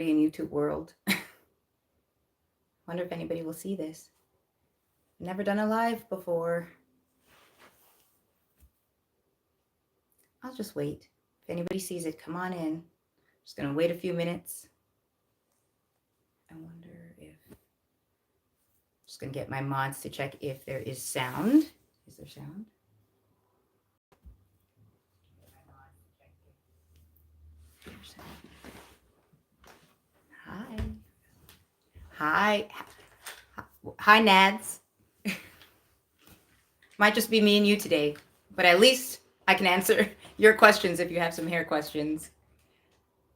in YouTube world. Wonder if anybody will see this. Never done a live before. I'll just wait. If anybody sees it, come on in. Just gonna wait a few minutes. I wonder if just gonna get my mods to check if there is sound. Is there sound? Hi. Hi. Hi, Nads. Might just be me and you today, but at least I can answer your questions if you have some hair questions.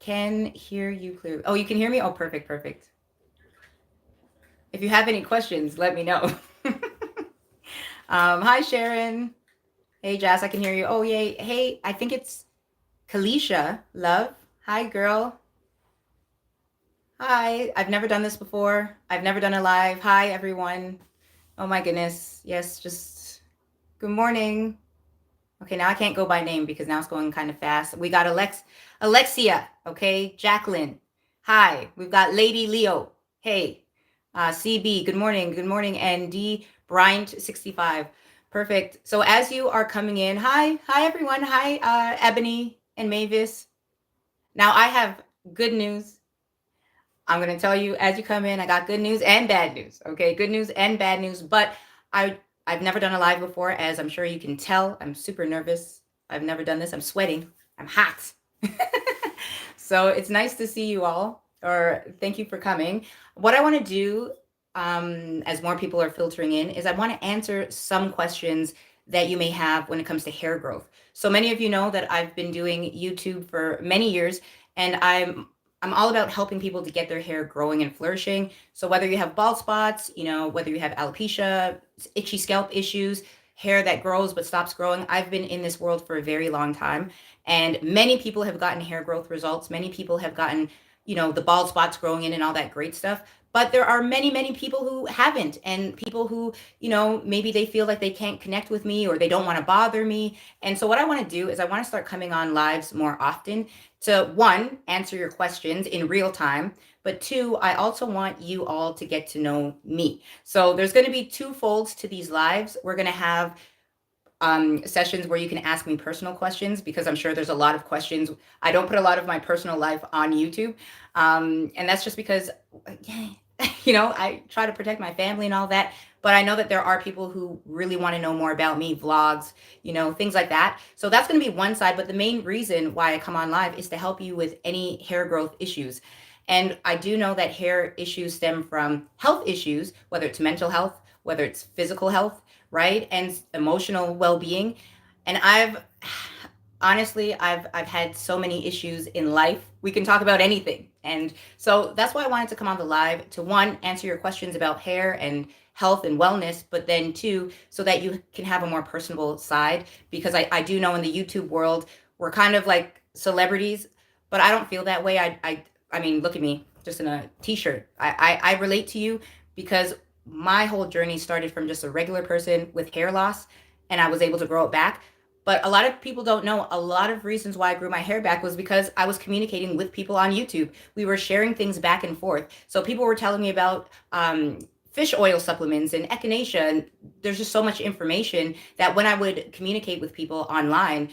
Can hear you clearly. Oh, you can hear me? Oh, perfect, perfect. If you have any questions, let me know. Hi, Sharon. Hey, Jazz, I can hear you. Oh, yay. Hey, I think it's Kalisha, love. Hi, girl. Hi. I've never done this before. I've never done a live. Hi, everyone. Oh, my goodness. Yes, just good morning. Okay, now I can't go by name because now it's going kind of fast. We got Alexia, okay? Jacqueline. Hi. We've got Lady Leo. Hey. CB, good morning. Good morning. And D. Bryant 65. Perfect. So as you are coming in, hi everyone. Hi, Ebony and Mavis. Now I have good news. I'm going to tell you as you come in, I got good news and bad news. Okay, good news and bad news. But I've never done a live before, as I'm sure you can tell. I'm super nervous. I've never done this. I'm sweating. I'm hot. So it's nice to see you all, or thank you for coming. What I want to do, as more people are filtering in, is I want to answer some questions that you may have when it comes to hair growth. So many of you know that I've been doing YouTube for many years, and I'm all about helping people to get their hair growing and flourishing. So whether you have bald spots, whether you have alopecia, itchy scalp issues, hair that grows but stops growing, I've been in this world for a very long time. And many people have gotten hair growth results. Many people have gotten, the bald spots growing in and all that great stuff. But there are many, many people who haven't, and people who, maybe they feel like they can't connect with me or they don't want to bother me. And so what I want to do is I want to start coming on lives more often to, one, answer your questions in real time, but two, I also want you all to get to know me. So there's going to be two folds to these lives. We're going to have sessions where you can ask me personal questions, because I'm sure there's a lot of questions. I don't put a lot of my personal life on YouTube. And that's just because, I try to protect my family and all that. But I know that there are people who really want to know more about me, vlogs, things like that. So that's going to be one side. But the main reason why I come on live is to help you with any hair growth issues. And I do know that hair issues stem from health issues, whether it's mental health, whether it's physical health, right? And emotional well-being. And I've had so many issues in life. We can talk about anything. And so that's why I wanted to come on the live to, one, answer your questions about hair and health and wellness, but then two, so that you can have a more personable side, because I do know in the YouTube world, we're kind of like celebrities, but I don't feel that way. I mean, look at me, just in a t-shirt. I relate to you because my whole journey started from just a regular person with hair loss, and I was able to grow it back. But a lot of people don't know, a lot of reasons why I grew my hair back was because I was communicating with people on YouTube. We were sharing things back and forth. So people were telling me about fish oil supplements and echinacea. And there's just so much information that when I would communicate with people online,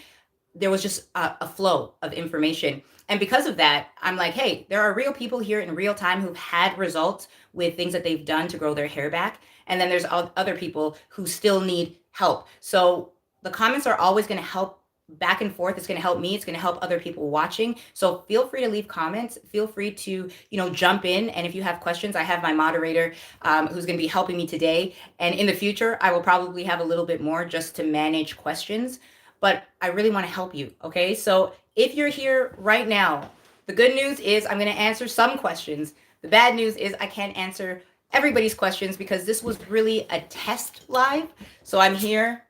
there was just a flow of information. And because of that, I'm like, hey, there are real people here in real time who've had results with things that they've done to grow their hair back. And then there's other people who still need help. So the comments are always going to help back and forth. It's going to help me. It's going to help other people watching. So feel free to leave comments. Feel free to, jump in. And if you have questions, I have my moderator who's going to be helping me today. And in the future, I will probably have a little bit more just to manage questions. But I really want to help you. Okay. So if you're here right now, the good news is I'm going to answer some questions. The bad news is I can't answer everybody's questions because this was really a test live. So I'm here.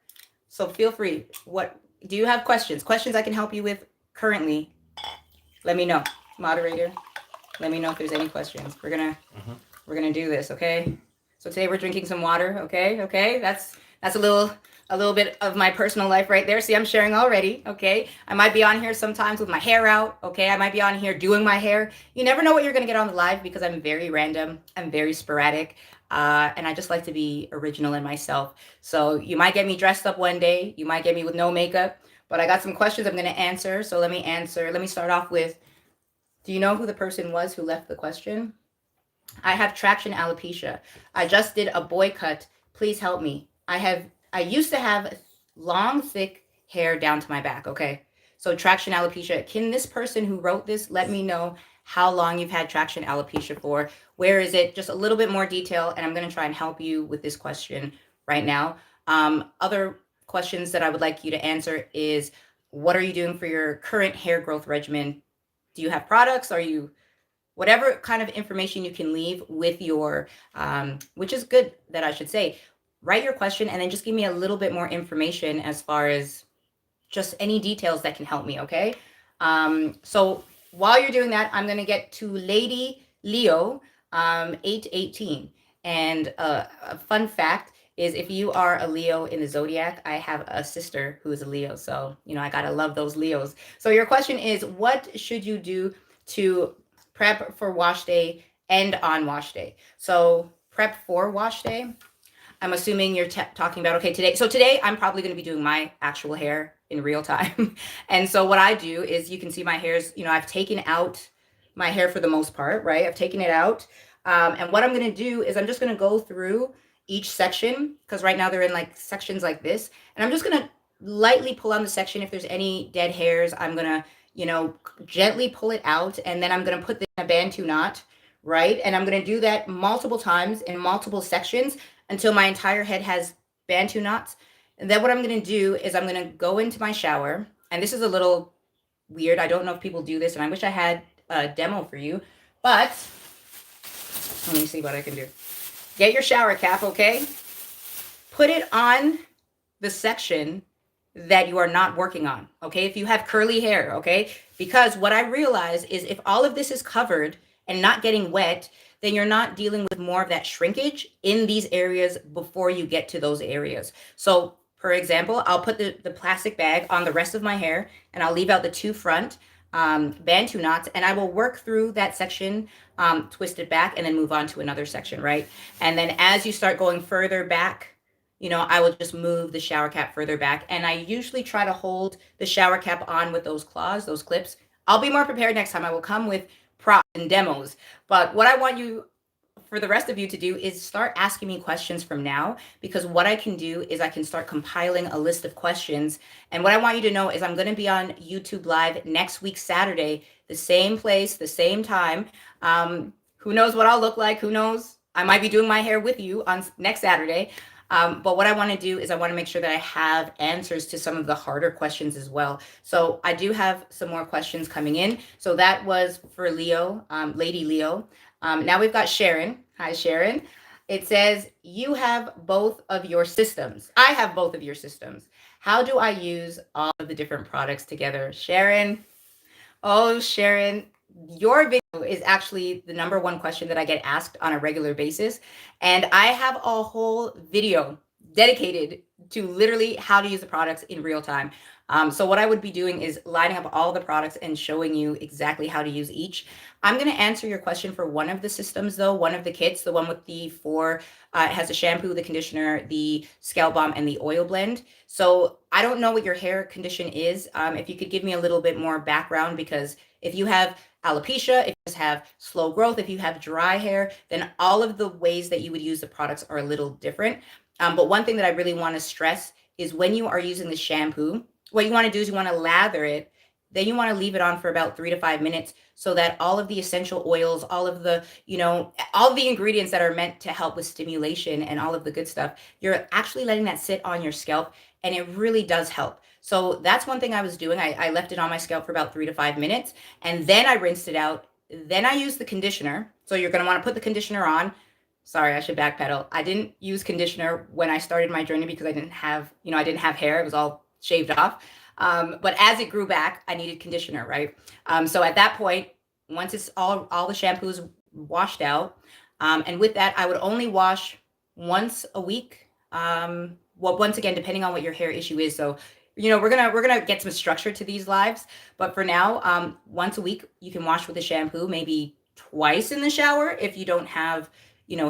So feel free. What do you have questions? Questions I can help you with currently? Let me know. Moderator, let me know if there's any questions. We're gonna do this, okay? So today we're drinking some water, okay? Okay, That's a little bit of my personal life right there. See, I'm sharing already. Okay. I might be on here sometimes with my hair out. Okay. I might be on here doing my hair. You never know what you're going to get on the live because I'm very random. I'm very sporadic. And I just like to be original in myself. So you might get me dressed up one day. You might get me with no makeup. But I got some questions I'm going to answer. So let me answer. Let me start off with, do you know who the person was who left the question? I have traction alopecia. I just did a boy cut. Please help me. I used to have long, thick hair down to my back. Okay. So traction alopecia. Can this person who wrote this let me know how long you've had traction alopecia for? Where is it? Just a little bit more detail. And I'm going to try and help you with this question right now. Other questions that I would like you to answer is, what are you doing for your current hair growth regimen? Do you have products? Are you whatever kind of information you can leave with your, which is good that I should say, write your question and then just give me a little bit more information as far as just any details that can help me, okay? So while you're doing that, I'm gonna get to Lady Leo, 818. And a fun fact is, if you are a Leo in the zodiac, I have a sister who is a Leo. So, you know, I gotta love those Leos. So your question is, what should you do to prep for wash day and on wash day? So prep for wash day, I'm assuming you're talking about, okay, today. So today I'm probably going to be doing my actual hair in real time. And so what I do is, you can see my hair's, you know, I've taken out my hair for the most part, right? I've taken it out. And what I'm going to do is I'm just going to go through each section, because right now they're in like sections like this. And I'm just going to lightly pull on the section. If there's any dead hairs, I'm going to, you know, gently pull it out. And then I'm going to put this in a Bantu knot, right? And I'm going to do that multiple times in multiple sections until my entire head has Bantu knots. And then what I'm going to do is I'm going to go into my shower. And this is a little weird. I don't know if people do this, and I wish I had a demo for you. But let me see what I can do. Get your shower cap, okay? Put it on the section that you are not working on, okay? If you have curly hair, okay? Because what I realize is, if all of this is covered and not getting wet, then you're not dealing with more of that shrinkage in these areas before you get to those areas. So for example, I'll put the plastic bag on the rest of my hair, and I'll leave out the two front Bantu knots, and I will work through that section, twist it back, and then move on to another section, right? And then as you start going further back, you know, I will just move the shower cap further back. And I usually try to hold the shower cap on with those claws, those clips. I'll be more prepared next time. I will come with props and demos. But what I want you, for the rest of you, to do is start asking me questions from now, because what I can do is I can start compiling a list of questions. And what I want you to know is, I'm going to be on YouTube Live next week, Saturday, the same place, the same time. Who knows what I'll look like? Who knows? I might be doing my hair with you on next Saturday. But what I want to do is I want to make sure that I have answers to some of the harder questions as well. So I do have some more questions coming in. So that was for Leo, Lady Leo. Now we've got Sharon. Hi, Sharon. It says, you have both of your systems. I have both of your systems. How do I use all of the different products together? Sharon. Oh, Sharon, your video is actually the number one question that I get asked on a regular basis. And I have a whole video dedicated to literally how to use the products in real time. So what I would be doing is lining up all the products and showing you exactly how to use each. I'm going to answer your question for one of the systems, though, one of the kits, the one with the four, it has the shampoo, the conditioner, the scalp balm, and the oil blend. So I don't know what your hair condition is. If you could give me a little bit more background, because if you have alopecia, if you have slow growth, if you have dry hair, then all of the ways that you would use the products are a little different. But one thing that I really want to stress is, when you are using the shampoo, what you want to do is you want to lather it. Then you want to leave it on for about 3 to 5 minutes, so that all of the essential oils, all of the, you know, all the ingredients that are meant to help with stimulation and all of the good stuff, you're actually letting that sit on your scalp, and it really does help. So that's one thing I was doing. I left it on my scalp for about 3 to 5 minutes, and then I rinsed it out. Then I used the conditioner. So you're going to want to put the conditioner on. Sorry, I should backpedal. I didn't use conditioner when I started my journey, because I didn't have, you know, I didn't have hair. It was all shaved off. But as it grew back, I needed conditioner, right? So at that point, once it's all the shampoo is washed out, and with that, I would only wash once a week, well, once again, depending on what your hair issue is. So, we're gonna get some structure to these lives, but for now, once a week you can wash with a shampoo, maybe twice in the shower if you don't have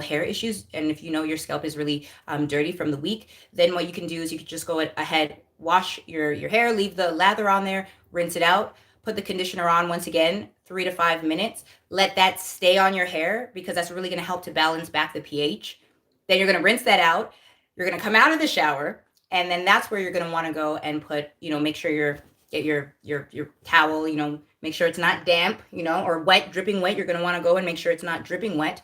hair issues, and if your scalp is really dirty from the week. Then what you can do is you can just go ahead, wash your hair, leave the lather on there, rinse it out, put the conditioner on once again, 3 to 5 minutes. Let that stay on your hair because that's really going to help to balance back the pH. Then you're going to rinse that out. You're going to come out of the shower, and then that's where you're going to want to go and put, make sure get your towel, make sure it's not damp, or wet, dripping wet. You're going to want to go and make sure it's not dripping wet.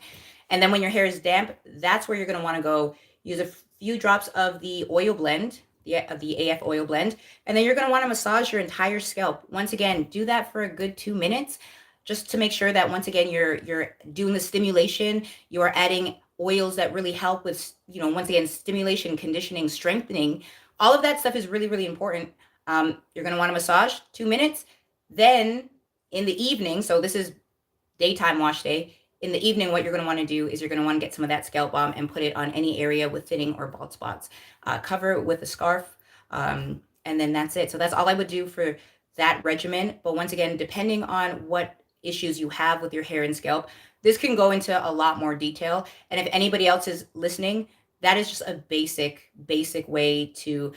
And then when your hair is damp, that's where you're going to want to go use a few drops of the oil blend, the AF oil blend. And then you're going to want to massage your entire scalp. Once again, do that for a good 2 minutes, just to make sure that once again, you're doing the stimulation. You are adding oils that really help with, once again, stimulation, conditioning, strengthening. All of that stuff is really, really important. You're going to want to massage 2 minutes. Then in the evening, so this is daytime wash day. In the evening, what you're going to want to do is you're going to want to get some of that scalp balm and put it on any area with thinning or bald spots. Cover it with a scarf, and then that's it. So that's all I would do for that regimen. But once again, depending on what issues you have with your hair and scalp, this can go into a lot more detail. And if anybody else is listening, that is just a basic way to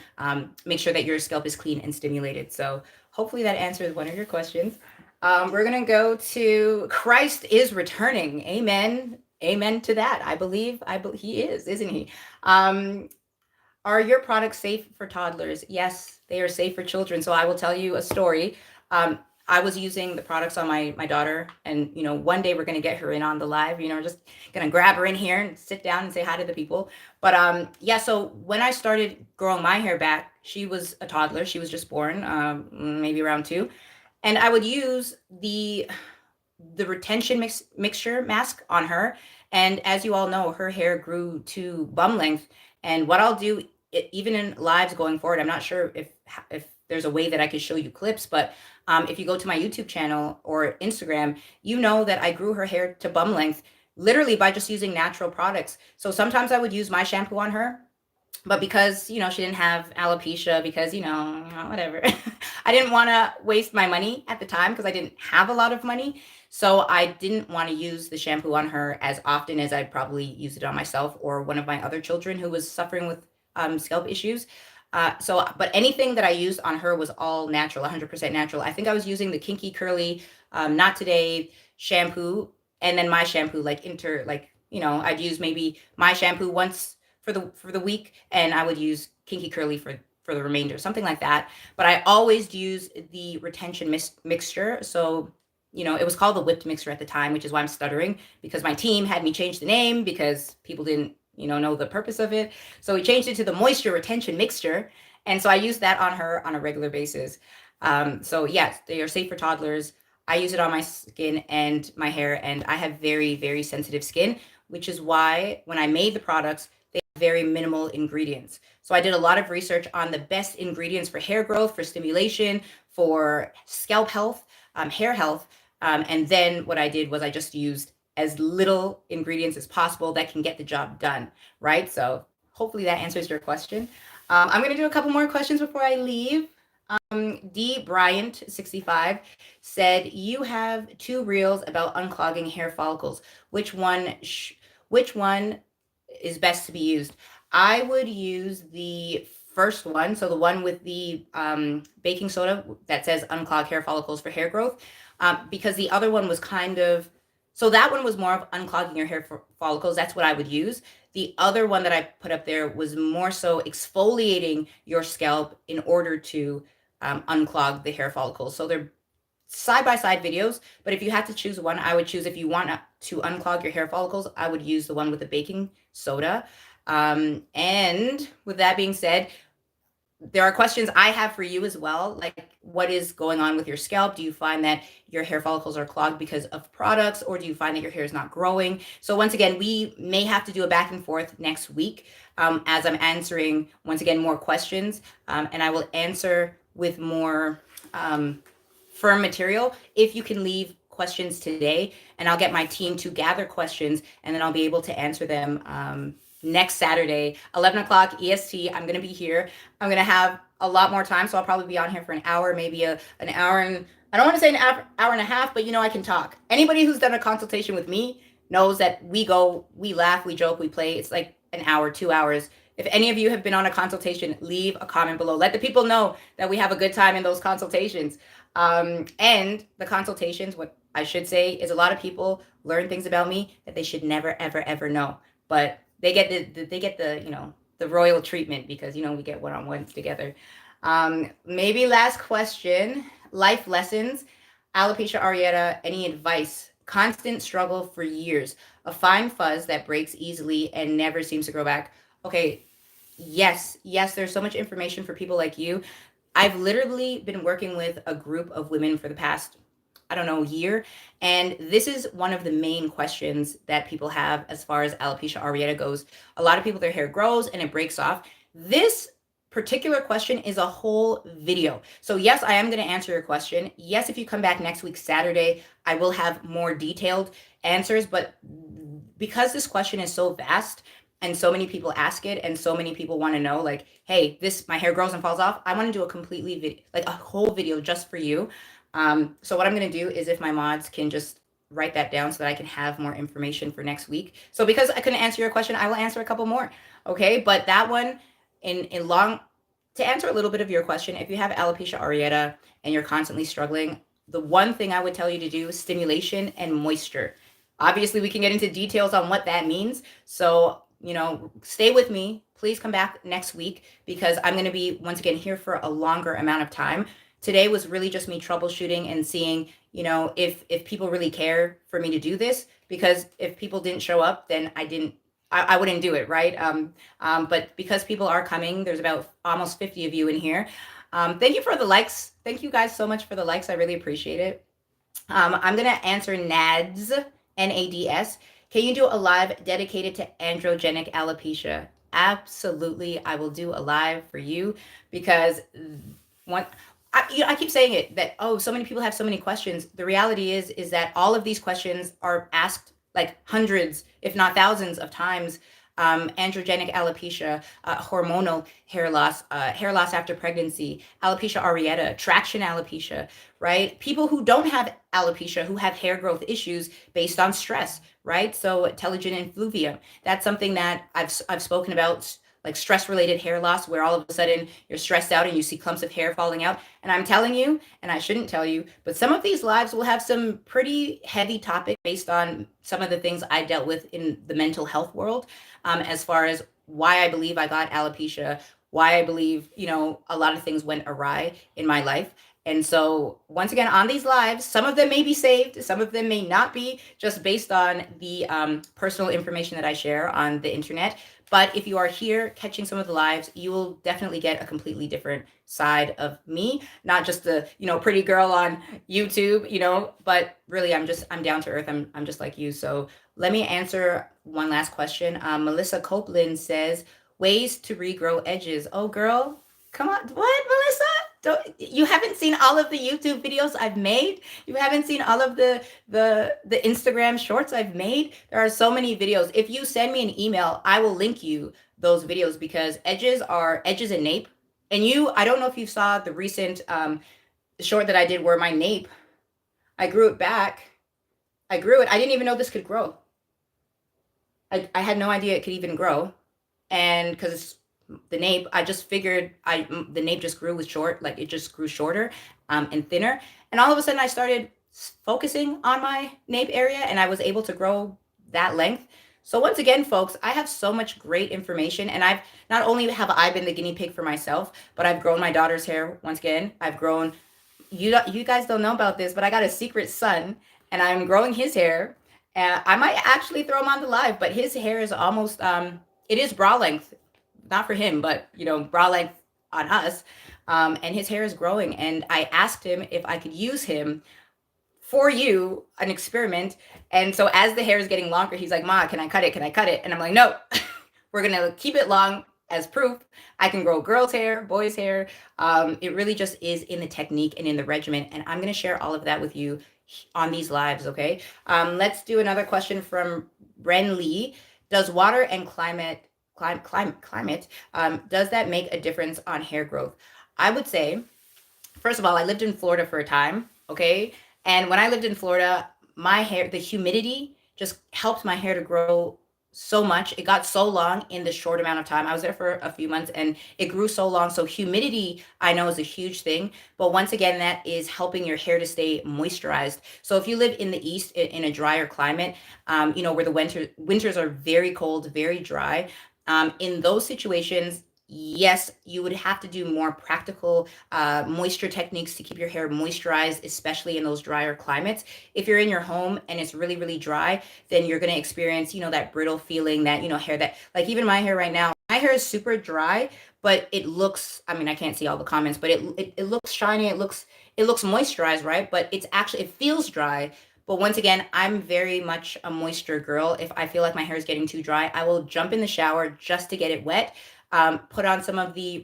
make sure that your scalp is clean and stimulated. So hopefully that answers one of your questions. We're going to go to Christ is returning. Amen. Amen to that. I believe he is, isn't he? Are your products safe for toddlers? Yes, they are safe for children. So I will tell you a story. I was using the products on my daughter, and one day we're going to get her in on the live. We're just going to grab her in here and sit down and say hi to the people. But yeah, so when I started growing my hair back, she was a toddler. She was just born, maybe around 2. And I would use the retention mixture mask on her. And as you all know, her hair grew to bum length. And what I'll do, even in lives going forward, I'm not sure if there's a way that I could show you clips, but if you go to my YouTube channel or Instagram, you know that I grew her hair to bum length literally by just using natural products. So sometimes I would use my shampoo on her, but because, she didn't have alopecia, because, whatever, I didn't want to waste my money at the time because I didn't have a lot of money. So I didn't want to use the shampoo on her as often as I'd probably use it on myself or one of my other children who was suffering with scalp issues. But anything that I used on her was all natural, 100% natural. I think I was using the Kinky Curly, Not Today shampoo, and then my shampoo, I'd use maybe my shampoo once for the week, and I would use Kinky Curly for the remainder, something like that. But I always use the retention mixture. So, it was called the whipped mixture at the time, which is why I'm stuttering, because my team had me change the name because people didn't know the purpose of it. So we changed it to the moisture retention mixture. And so I use that on her on a regular basis. So yes, they are safe for toddlers. I use it on my skin and my hair, and I have very, very sensitive skin, which is why when I made the products, they have very minimal ingredients. So I did a lot of research on the best ingredients for hair growth, for stimulation, for scalp health, hair health. And then what I did was I just used as little ingredients as possible that can get the job done, right? So hopefully that answers your question. I'm going to do a couple more questions before I leave. D. Bryant 65 said, you have 2 reels about unclogging hair follicles. Which one is best to be used? I would use the first one, so the one with the baking soda that says unclog hair follicles for hair growth, because the other one was so that one was more of unclogging your hair follicles. That's what I would use. The other one that I put up there was more so exfoliating your scalp in order to unclog the hair follicles. So they're side-by-side videos, but if you had to choose one, I would choose, if you want to unclog your hair follicles, I would use the one with the baking soda. And with that being said, there are questions I have for you as well, like what is going on with your scalp? Do you find that your hair follicles are clogged because of products, or do you find that your hair is not growing? So once again, we may have to do a back and forth next week as I'm answering, once again, more questions, and I will answer with more firm material if you can leave questions today, and I'll get my team to gather questions, and then I'll be able to answer them next Saturday, 11 o'clock EST. I'm going to be here. I'm going to have a lot more time. So I'll probably be on here for an hour, maybe an hour and I don't want to say an hour and a half, but I can talk. Anybody who's done a consultation with me knows that we laugh, we joke, we play. It's like an hour, 2 hours. If any of you have been on a consultation, leave a comment below. Let the people know that we have a good time in those consultations. And the consultations, what I should say is a lot of people learn things about me that they should never, ever, ever know. But they get the royal treatment because, we get one-on-ones together. Maybe last question, life lessons. Alopecia areata, any advice? Constant struggle for years. A fine fuzz that breaks easily and never seems to grow back. Okay, yes, there's so much information for people like you. I've literally been working with a group of women for the past, I don't know, year. And this is one of the main questions that people have as far as alopecia areata goes. A lot of people, their hair grows and it breaks off. This particular question is a whole video. So yes, I am going to answer your question. Yes, if you come back next week, Saturday, I will have more detailed answers. But because this question is so vast and so many people ask it and so many people want to know, like, hey, my hair grows and falls off, I want to do a whole video just for you. So what I'm going to do is if my mods can just write that down so that I can have more information for next week. So because I couldn't answer your question, I will answer a couple more. Okay. But that one to answer a little bit of your question, if you have alopecia areata and you're constantly struggling, the one thing I would tell you to do is stimulation and moisture. Obviously we can get into details on what that means. So, stay with me. Please come back next week because I'm going to be once again here for a longer amount of time. Today was really just me troubleshooting and seeing, if people really care for me to do this, because if people didn't show up, then I wouldn't do it, right? But because people are coming, there's about almost 50 of you in here. Thank you for the likes. Thank you guys so much for the likes. I really appreciate it. I'm going to answer NADS, N-A-D-S. Can you do a live dedicated to androgenic alopecia? Absolutely. I will do a live for you because I keep saying it that, so many people have so many questions. The reality is that all of these questions are asked like hundreds, if not thousands of times. Androgenic alopecia, hormonal hair loss after pregnancy, alopecia areata, traction alopecia, right? People who don't have alopecia, who have hair growth issues based on stress, right? So telogen effluvium, that's something that I've spoken about, like stress-related hair loss, where all of a sudden you're stressed out and you see clumps of hair falling out. And I'm telling you, and I shouldn't tell you, but some of these lives will have some pretty heavy topic based on some of the things I dealt with in the mental health world, as far as why I believe I got alopecia, why I believe, a lot of things went awry in my life. And so once again, on these lives, some of them may be saved, some of them may not be, just based on the personal information that I share on the internet. But if you are here catching some of the lives, you will definitely get a completely different side of me, not just the, pretty girl on YouTube, but really I'm down to earth. I'm just like you. So let me answer one last question. Melissa Copeland says, ways to regrow edges. Oh, girl, come on. What, Melissa? You haven't seen all of the YouTube videos I've made? You haven't seen all of the Instagram shorts I've made? There are so many videos. If you send me an email, I will link you those videos because edges and nape. And I don't know if you saw the recent short that I did where my nape, I grew it back. I grew it. I didn't even know this could grow. I had no idea it could even grow. And because the nape, I just figured the nape just grew like it just grew shorter and thinner. And all of a sudden I started focusing on my nape area and I was able to grow that length. So once again, folks, I have so much great information, and I've not only have I been the guinea pig for myself, but I've grown my daughter's hair. Once again, I've grown, you guys don't know about this, but I got a secret son and I'm growing his hair. I might actually throw him on the live, but his hair is almost, it is bra length. Not for him, but bra length on us. And his hair is growing. And I asked him if I could use him for you, an experiment. And so as the hair is getting longer, he's like, Ma, can I cut it? Can I cut it? And I'm like, no, we're going to keep it long as proof. I can grow girls' hair, boys' hair. It really just is in the technique and in the regimen. And I'm going to share all of that with you on these lives. Okay. Let's do another question from Ren Lee. Does water and climate climate, does that make a difference on hair growth? I would say, first of all, I lived in Florida for a time, okay? And when I lived in Florida, my hair, the humidity just helped my hair to grow so much. It got so long in the short amount of time. I was there for a few months and it grew so long. So humidity, I know, is a huge thing. But once again, that is helping your hair to stay moisturized. So if you live in the east in a drier climate, where the winters are very cold, very dry, in those situations, yes, you would have to do more practical moisture techniques to keep your hair moisturized, especially in those drier climates. If you're in your home and it's really, really dry, then you're going to experience, that brittle feeling, that, hair that, like even my hair right now, my hair is super dry, but it looks, I mean, I can't see all the comments, but it looks shiny. It looks moisturized, right? But it feels dry. But once again, I'm very much a moisture girl. If I feel like my hair is getting too dry, I will jump in the shower just to get it wet, put on some of the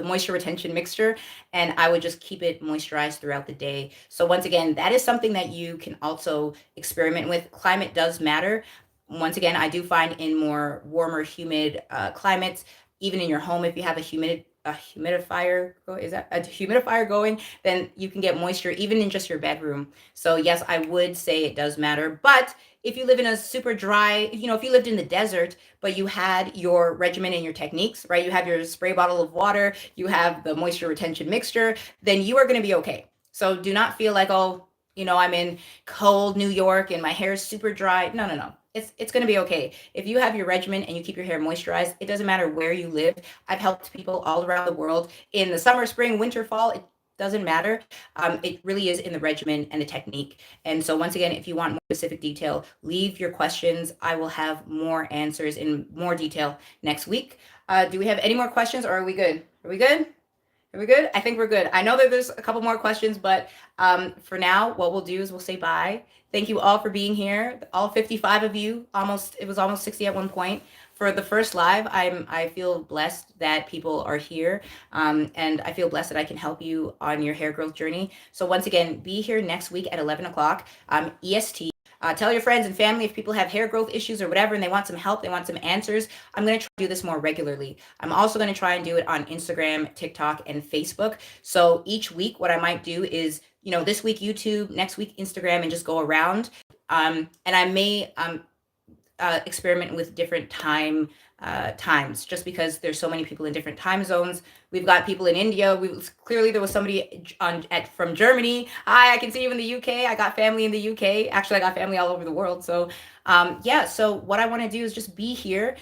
moisture retention mixture, and I would just keep it moisturized throughout the day. So once again, that is something that you can also experiment with. Climate does matter. Once again, I do find in more warmer, humid climates, even in your home, if you have a humidifier, is that a humidifier going, then you can get moisture even in just your bedroom. So yes, I would say it does matter. But if you live in a super dry, if you lived in the desert, but you had your regimen and your techniques, right? You have your spray bottle of water, you have the moisture retention mixture, then you are going to be okay. So do not feel like, oh, I'm in cold New York and my hair is super dry. No, no, no. It's going to be okay. If you have your regimen and you keep your hair moisturized, it doesn't matter where you live. I've helped people all around the world in the summer, spring, winter, fall. It doesn't matter. It really is in the regimen and the technique. And so once again, if you want more specific detail, leave your questions. I will have more answers in more detail next week. Do we have any more questions, or are we good? Are we good? Are we good? I think we're good. I know that there's a couple more questions, but for now, what we'll do is we'll say bye. Thank you all for being here. All 55 of you. It was almost 60 at one point. For the first live, I feel blessed that people are here, and I feel blessed that I can help you on your hair growth journey. So once again, be here next week at 11 o'clock EST. Tell your friends and family if people have hair growth issues or whatever and they want some help, they want some answers. I'm going to try to do this more regularly. I'm also going to try and do it on Instagram, TikTok, and Facebook. So each week, what I might do is, this week YouTube, next week Instagram, and just go around. And I may experiment with different times, just because there's so many people in different time zones. We've got people in India. Clearly there was somebody from Germany. Hi, I can see you in the UK. I got family in the UK. Actually, I got family all over the world. So so what I want to do is just be here.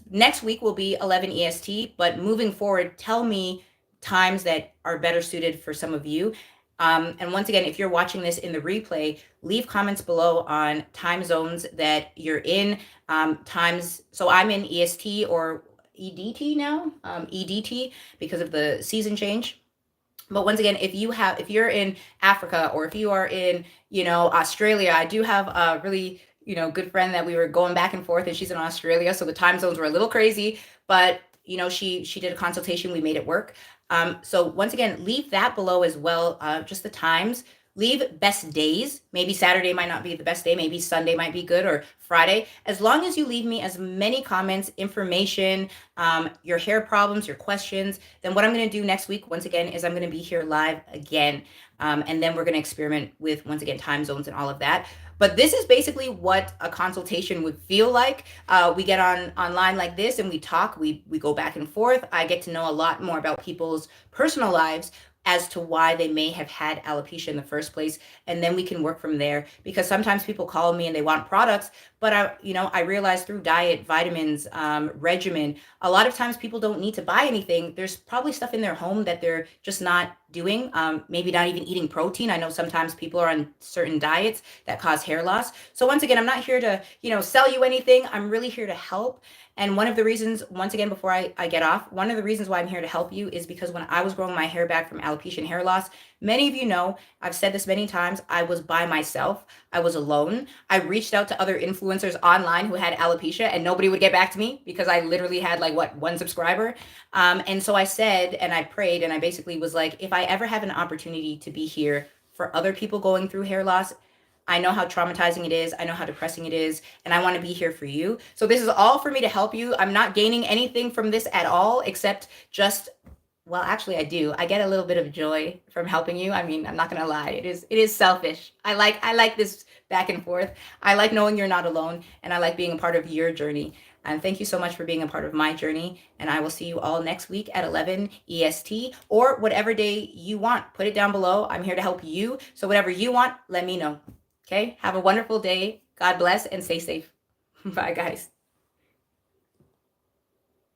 Next week will be 11 EST, but moving forward, tell me times that are better suited for some of you. And once again, if you're watching this in the replay, leave comments below on time zones that you're in. So I'm in EST or EDT now, EDT, because of the season change. But once again, if you're in Africa, or if you are in, Australia, I do have a really, good friend that we were going back and forth, and she's in Australia. So the time zones were a little crazy, but she did a consultation. We made it work. So once again, leave that below as well. Just the times. Leave best days. Maybe Saturday might not be the best day. Maybe Sunday might be good, or Friday. As long as you leave me as many comments, information, your hair problems, your questions, then what I'm going to do next week, once again, is I'm going to be here live again. And then we're going to experiment with, once again, time zones and all of that. But this is basically what a consultation would feel like. We get online like this and we talk, we go back and forth. I get to know a lot more about people's personal lives as to why they may have had alopecia in the first place. And then we can work from there, because sometimes people call me and they want products, but I realize through diet, vitamins, regimen, a lot of times people don't need to buy anything. There's probably stuff in their home that they're just not doing, maybe not even eating protein. I know sometimes people are on certain diets that cause hair loss. So once again, I'm not here to, sell you anything. I'm really here to help. And one of the reasons, once again, before I get off, one of the reasons why I'm here to help you is because when I was growing my hair back from alopecia and hair loss, many of you know, I've said this many times, I was by myself. I was alone. I reached out to other influencers online who had alopecia and nobody would get back to me, because I literally had one subscriber. And so I said, and I prayed, and I basically was like, if I ever have an opportunity to be here for other people going through hair loss, I know how traumatizing it is. I know how depressing it is. And I want to be here for you. So this is all for me to help you. I'm not gaining anything from this at all, except just, well, actually I do. I get a little bit of joy from helping you. I mean, I'm not going to lie. It is selfish. I like this back and forth. I like knowing you're not alone, and I like being a part of your journey. And thank you so much for being a part of my journey. And I will see you all next week at 11 EST, or whatever day you want. Put it down below. I'm here to help you. So whatever you want, let me know. Okay? Have a wonderful day. God bless and stay safe. Bye, guys.